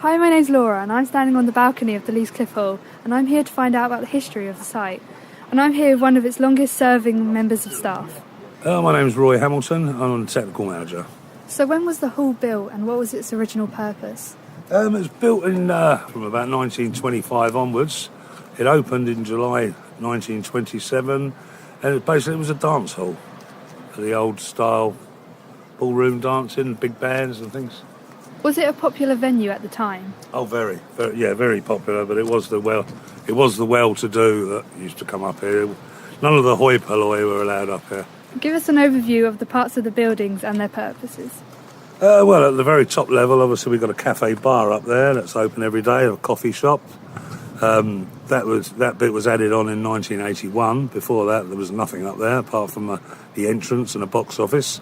Hi, my name's Laura and I'm standing on the balcony of the Leas Cliff Hall and I'm here to find out about the history of the site. And I'm here with one of its longest serving members of staff. My name's Roy Hamilton, I'm the technical manager. So when was the hall built and what was its original purpose? It was built from about 1925 onwards. It opened in July 1927 and it was a dance hall. The old style ballroom dancing, big bands and things. Was it a popular venue at the time? Oh, very popular. But it was the well-to-do that used to come up here. None of the hoi polloi were allowed up here. Give us an overview of the parts of the buildings and their purposes. Well, at the very top level, obviously we've got a cafe bar up there that's open every day, a coffee shop. That bit was added on in 1981. Before that, there was nothing up there apart from the entrance and a box office.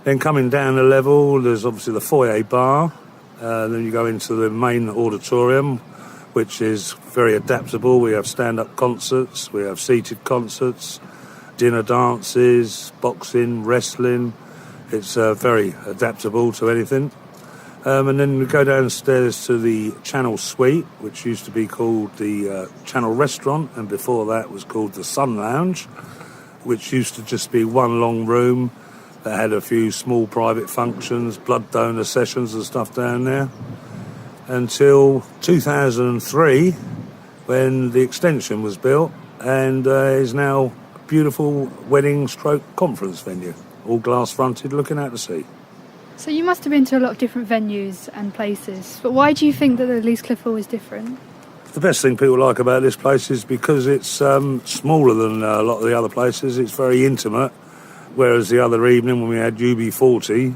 Then coming down the level, there's obviously the foyer bar. Then you go into the main auditorium, which is very adaptable. We have stand-up concerts, we have seated concerts, dinner dances, boxing, wrestling. It's very adaptable to anything. And then we go downstairs to the Channel Suite, which used to be called the Channel Restaurant, and before that was called the Sun Lounge, which used to just be one long room that had a few small private functions, blood donor sessions and stuff down there, until 2003, when the extension was built and is now a beautiful wedding/conference venue, all glass-fronted, looking out to sea. So you must have been to a lot of different venues and places, but why do you think that the Leas Cliff Hall is different? The best thing people like about this place is because it's smaller than a lot of the other places. It's very intimate, whereas the other evening when we had UB40,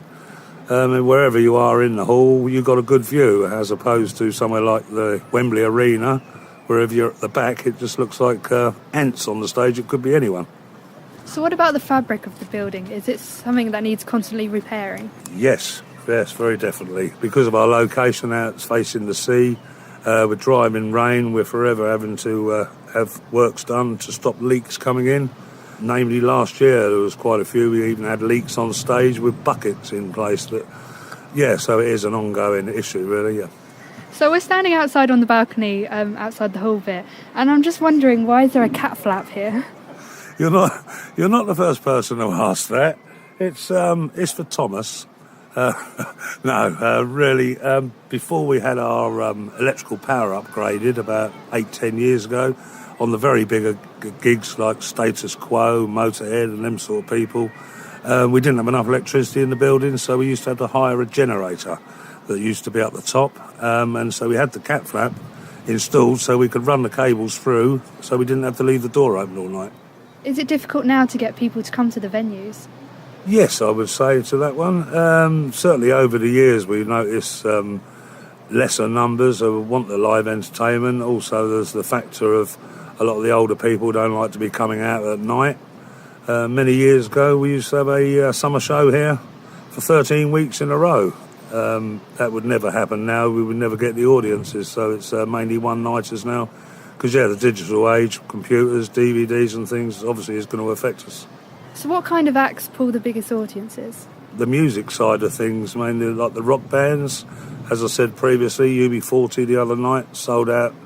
wherever you are in the hall, you've got a good view, as opposed to somewhere like the Wembley Arena, where if you're at the back, it just looks like ants on the stage. It could be anyone. So what about the fabric of the building? Is it something that needs constantly repairing? Yes, very definitely. Because of our location out facing the sea, with driving rain, we're forever having to have works done to stop leaks coming in. Namely, last year there was quite a few. We even had leaks on stage with buckets in place. So it is an ongoing issue, really, yeah. So we're standing outside on the balcony, outside the hall bit, and I'm just wondering, why is there a cat flap here? You're not the first person to ask that. It's for Thomas. Really, before we had our electrical power upgraded about 8-10 years ago, on the very bigger gigs like Status Quo, Motorhead and them sort of people, we didn't have enough electricity in the building, so we used to have to hire a generator that used to be up the top, and so we had the cat flap installed so we could run the cables through so we didn't have to leave the door open all night. Is it difficult now to get people to come to the venues? Yes, I would say to that one. Certainly over the years we've noticed lesser numbers who want the live entertainment. Also there's the factor of a lot of the older people don't like to be coming out at night. Many years ago we used to have a summer show here for 13 weeks in a row. That would never happen now. We would never get the audiences, so it's mainly one-nighters now. Because, the digital age, computers, DVDs and things, obviously is going to affect us. So what kind of acts pull the biggest audiences? The music side of things, mainly like the rock bands. As I said previously, UB40 the other night sold out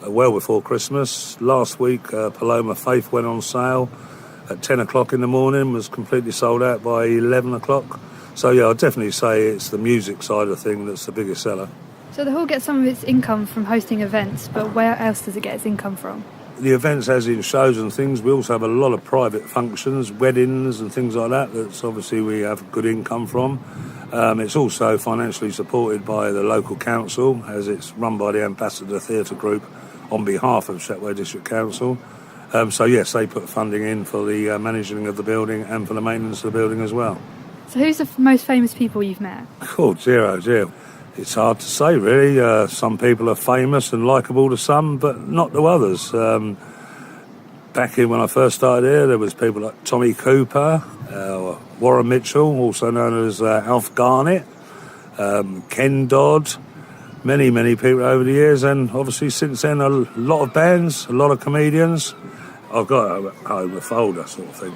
well before Christmas. Last week, Paloma Faith went on sale at 10 o'clock in the morning, was completely sold out by 11 o'clock. So, I'd definitely say it's the music side of thing that's the biggest seller. So the hall gets some of its income from hosting events, but where else does it get its income from? The events, as in shows and things, we also have a lot of private functions, weddings and things like that. That's obviously we have good income from. It's also financially supported by the local council, as it's run by the Ambassador Theatre Group on behalf of Shepway District Council. So yes, they put funding in for the managing of the building and for the maintenance of the building as well. So who's the most famous people you've met? Oh, dear. It's hard to say, really. Some people are famous and likeable to some, but not to others. Back in when I first started here, there was people like Tommy Cooper, Warren Mitchell, also known as Alf Garnett, Ken Dodd, many people over the years, and obviously since then a lot of bands, a lot of comedians. I've got a folder sort of thing.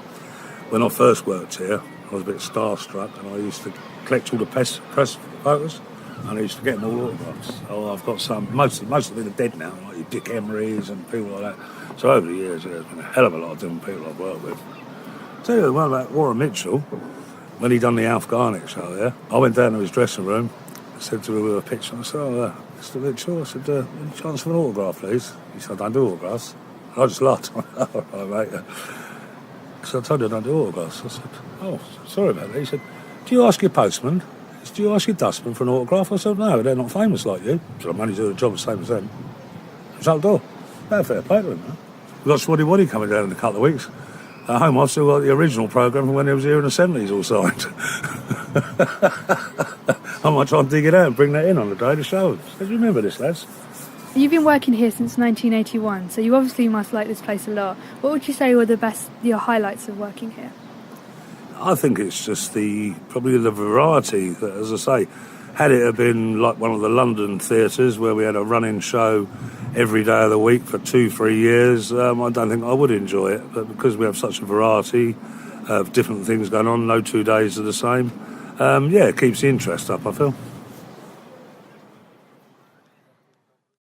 When I first worked here, I was a bit starstruck, and I used to collect all the press photos. And I used to get them all autographs. Oh, I've got some. Most of them are dead now, like your Dick Emerys and people like that. So over the years, there's been a hell of a lot of different people I've worked with. Tell you the one about Warren Mitchell, when he done the Alf Garnick show there, I went down to his dressing room, said to him with a picture, I said, Mr. Mitchell, I said, any chance for an autograph, please? He said, I don't do autographs. And I just laughed. All right, mate. Because I told you I don't do autographs. I said, oh, sorry about that. He said, do you ask your postman? Do you ask your dustman for an autograph? I said, no, they're not famous like you. So I'm only doing a job the same as them. It's outdoor. No fair play to him, man. We've got Swaddy Waddy coming down in a couple of weeks. At home, I've still got the original programme from when he was here in the 70s all signed. I might try and dig it out and bring that in on the day to show us. Do you remember this, lads? You've been working here since 1981, so you obviously must like this place a lot. What would you say were your highlights of working here? I think it's just probably the variety that, as I say, had it have been like one of the London theatres where we had a running show every day of the week for 2-3 years, I don't think I would enjoy it. But because we have such a variety of different things going on, no 2 days are the same, it keeps the interest up, I feel.